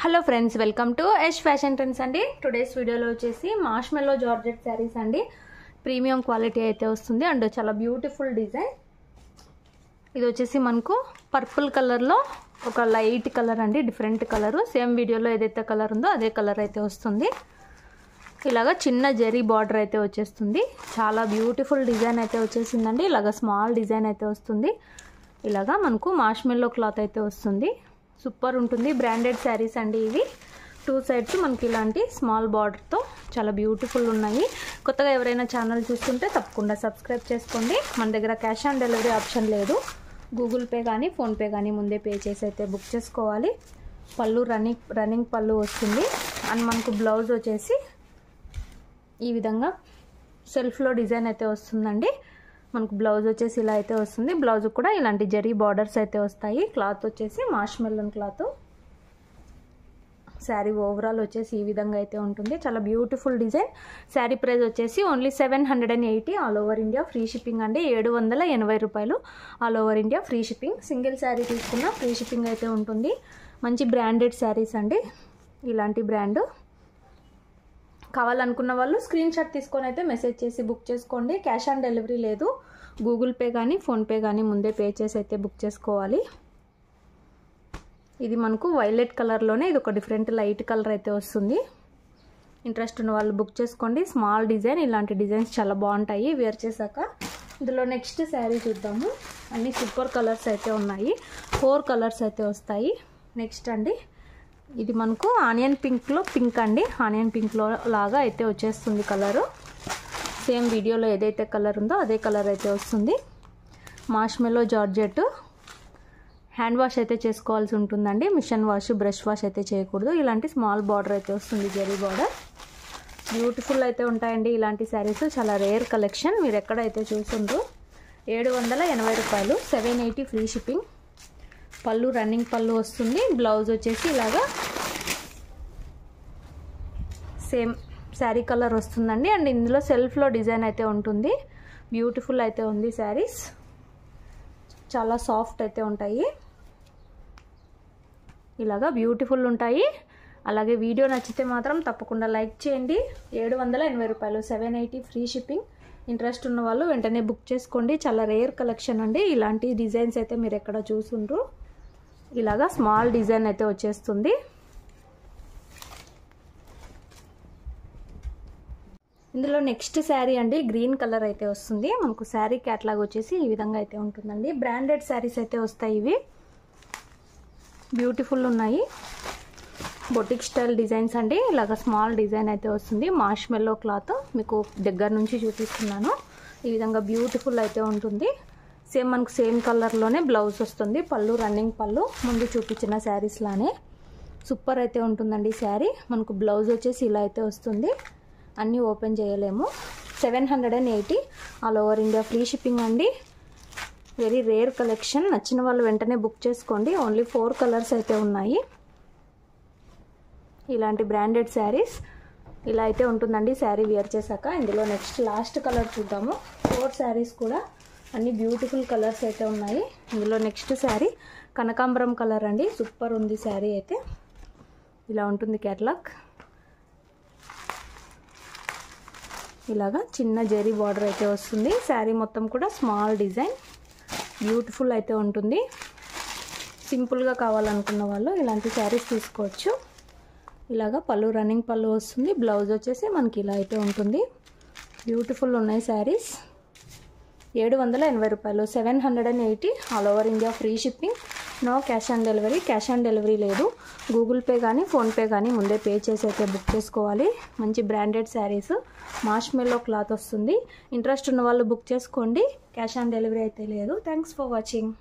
Hello friends, welcome to Yash fashion trends అండి. Today's వీడియోలో వచ్చేసి మార్ష్మెల్లో జార్జెట్ శారీస్ అండి. ప్రీమియం క్వాలిటీ అయితే వస్తుంది అండ్ చాలా బ్యూటిఫుల్ డిజైన్. ఇది వచ్చేసి మనకు పర్పుల్ కలర్లో ఒక లైట్ కలర్ అండి, డిఫరెంట్ కలరు. సేమ్ వీడియోలో ఏదైతే కలర్ ఉందో అదే కలర్ అయితే వస్తుంది. ఇలాగా చిన్న జరీ బార్డర్ అయితే వచ్చేస్తుంది. చాలా బ్యూటిఫుల్ డిజైన్ అయితే వచ్చేసిందండి. ఇలాగా స్మాల్ డిజైన్ అయితే వస్తుంది. ఇలాగా మనకు మార్ష్మెల్లో క్లాత్ అయితే వస్తుంది. సూపర్ ఉంటుంది. బ్రాండెడ్ శారీస్ అండి ఇవి. టూ సైడ్స్ మనకి ఇలాంటి స్మాల్ బార్డర్తో చాలా బ్యూటిఫుల్ ఉన్నాయి. కొత్తగా ఎవరైనా ఛానల్ చూస్తుంటే తప్పకుండా సబ్స్క్రైబ్ చేసుకోండి. మన దగ్గర క్యాష్ ఆన్ డెలివరీ ఆప్షన్ లేదు. గూగుల్ పే కానీ ఫోన్పే కానీ ముందే పే చేసి అయితే బుక్ చేసుకోవాలి. పళ్ళు రన్నింగ్ పళ్ళు వస్తుంది. అండ్ మనకు బ్లౌజ్ వచ్చేసి ఈ విధంగా సెల్ఫ్లో డిజైన్ అయితే వస్తుందండి. మనకు బ్లౌజ్ వచ్చేసి ఇలా అయితే వస్తుంది. బ్లౌజ్ కూడా ఇలాంటి జరీ బార్డర్స్ అయితే వస్తాయి. క్లాత్ వచ్చేసి మార్ష్మెల్లన్ క్లాత్. శారీ ఓవరాల్ వచ్చేసి ఈ విధంగా అయితే ఉంటుంది. చాలా బ్యూటిఫుల్ డిజైన్. శారీ ప్రైస్ వచ్చేసి only 780 all over India free shipping అండి. 780 రూపాయలు all over India free shipping. Single sari తీసుకున్న ఫ్రీ షిప్పింగ్ అయితే ఉంటుంది. మంచి బ్రాండెడ్ శారీస్ అండి. ఇలాంటి బ్రాండ్ కావాలనుకున్న వాళ్ళు స్క్రీన్ షాట్ తీసుకొని అయితే మెసేజ్ చేసి బుక్ చేసుకోండి. క్యాష్ ఆన్ డెలివరీ లేదు. గూగుల్ పే కానీ ఫోన్పే కానీ ముందే పే చేసి అయితే బుక్ చేసుకోవాలి. ఇది మనకు వైలెట్ కలర్లోనే ఇది ఒక డిఫరెంట్ లైట్ కలర్ అయితే వస్తుంది. ఇంట్రెస్ట్ ఉన్న వాళ్ళు బుక్ చేసుకోండి. స్మాల్ డిజైన్, ఇలాంటి డిజైన్స్ చాలా బాగుంటాయి వేర్ చేశాక. ఇందులో నెక్స్ట్ శారీ చూద్దాము. అన్ని సూపర్ కలర్స్ అయితే ఉన్నాయి. 4 కలర్స్ అయితే వస్తాయి. నెక్స్ట్ అండి, ఇది మనకు ఆనియన్ పింక్లో పింక్ అండి. ఆనియన్ పింక్లో లాగా అయితే వచ్చేస్తుంది కలరు. సేమ్ వీడియోలో ఏదైతే కలర్ ఉందో అదే కలర్ అయితే వస్తుంది. మార్ష్మెల్లో జార్జెట్. హ్యాండ్ వాష్ అయితే చేసుకోవాల్సి ఉంటుందండి. మిషన్ వాష్, బ్రష్ వాష్ అయితే చేయకూడదు. ఇలాంటి స్మాల్ బార్డర్ అయితే వస్తుంది, జరీ బార్డర్. బ్యూటిఫుల్ అయితే ఉంటాయండి ఇలాంటి శారీస్. చాలా రేర్ కలెక్షన్. మీరు ఎక్కడైతే చూస్తుండ్రో. 780 రూపాయలు, 780 ఫ్రీ షిప్పింగ్. పళ్ళు రన్నింగ్ పళ్ళు వస్తుంది. బ్లౌజ్ వచ్చేసి ఇలాగా సేమ్ శారీ కలర్ వస్తుందండి. అండ్ ఇందులో సెల్ఫ్లో డిజైన్ అయితే ఉంటుంది. బ్యూటిఫుల్ అయితే ఉంది శారీస్. చాలా సాఫ్ట్ అయితే ఉంటాయి. ఇలాగా బ్యూటిఫుల్ ఉంటాయి. అలాగే వీడియో నచ్చితే మాత్రం తప్పకుండా లైక్ చేయండి. 780 రూపాయలు, 780 ఫ్రీ షిప్పింగ్. ఇంట్రెస్ట్ ఉన్న వాళ్ళు వెంటనే బుక్ చేసుకోండి. చాలా రేర్ కలెక్షన్ అండి. ఇలాంటి డిజైన్స్ అయితే మీరు ఎక్కడ చూసుండ్రు. ఇలాగా స్మాల్ డిజైన్ అయితే వచ్చేస్తుంది. ఇందులో నెక్స్ట్ శారీ అండి, గ్రీన్ కలర్ అయితే వస్తుంది. మనకు శారీ క్యాట్లాగ్ వచ్చేసి ఈ విధంగా అయితే ఉంటుందండి. బ్రాండెడ్ శారీస్ అయితే వస్తాయి ఇవి. బ్యూటిఫుల్ ఉన్నాయి. బొటిక్ స్టైల్ డిజైన్స్ అండి. ఇలాగ స్మాల్ డిజైన్ అయితే వస్తుంది. మార్ష్మెల్లో క్లాత్ మీకు దగ్గర నుంచి చూపిస్తున్నాను. ఈ విధంగా బ్యూటిఫుల్ అయితే ఉంటుంది. సేమ్ మనకు సేమ్ కలర్లోనే బ్లౌజ్ వస్తుంది. పళ్ళు రన్నింగ్ పళ్ళు ముందు చూపించిన శారీస్ లానే సూపర్ అయితే ఉంటుందండి శారీ. మనకు బ్లౌజ్ వచ్చేసి ఇలా అయితే వస్తుంది. అన్నీ ఓపెన్ చేయలేము. 780 all over India free shipping అండి. Very rare collection. నచ్చిన వాళ్ళు వెంటనే బుక్ చేసుకోండి. ఓన్లీ 4 కలర్స్ అయితే ఉన్నాయి. ఇలాంటి బ్రాండెడ్ శారీస్ ఇలా అయితే ఉంటుందండి శారీ వేర్ చేశాక. ఇందులో నెక్స్ట్ లాస్ట్ కలర్ చూద్దాము. 4 శారీస్ కూడా అన్ని బ్యూటిఫుల్ కలర్స్ అయితే ఉన్నాయి. ఇందులో నెక్స్ట్ శారీ కనకాంబరం కలర్ అండి. సూపర్ ఉంది శారీ అయితే. ఇలా ఉంటుంది క్యాట్లాగ్. ఇలాగా చిన్న జరీ బార్డర్ అయితే వస్తుంది. శారీ మొత్తం కూడా స్మాల్ డిజైన్. బ్యూటిఫుల్ అయితే ఉంటుంది. సింపుల్గా కావాలనుకున్న వాళ్ళు ఇలాంటి శారీస్ తీసుకోవచ్చు. ఇలాగా పళ్ళు రన్నింగ్ పళ్ళు వస్తుంది. బ్లౌజ్ వచ్చేసి మనకి ఇలా అయితే ఉంటుంది. బ్యూటిఫుల్ ఉన్నాయి శారీస్. 780 రూపాయలు, 780 all over India free shipping. No cash on delivery. Cash on delivery లేదు. గూగుల్ పే కానీ ఫోన్పే కానీ ముందే పే చేసి అయితే బుక్ చేసుకోవాలి. మంచి బ్రాండెడ్ శారీస్. మార్ష్మెల్లో క్లాత్ వస్తుంది. ఇంట్రెస్ట్ ఉన్న వాళ్ళు బుక్ చేసుకోండి. క్యాష్ ఆన్ డెలివరీ అయితే లేదు. Thanks for watching.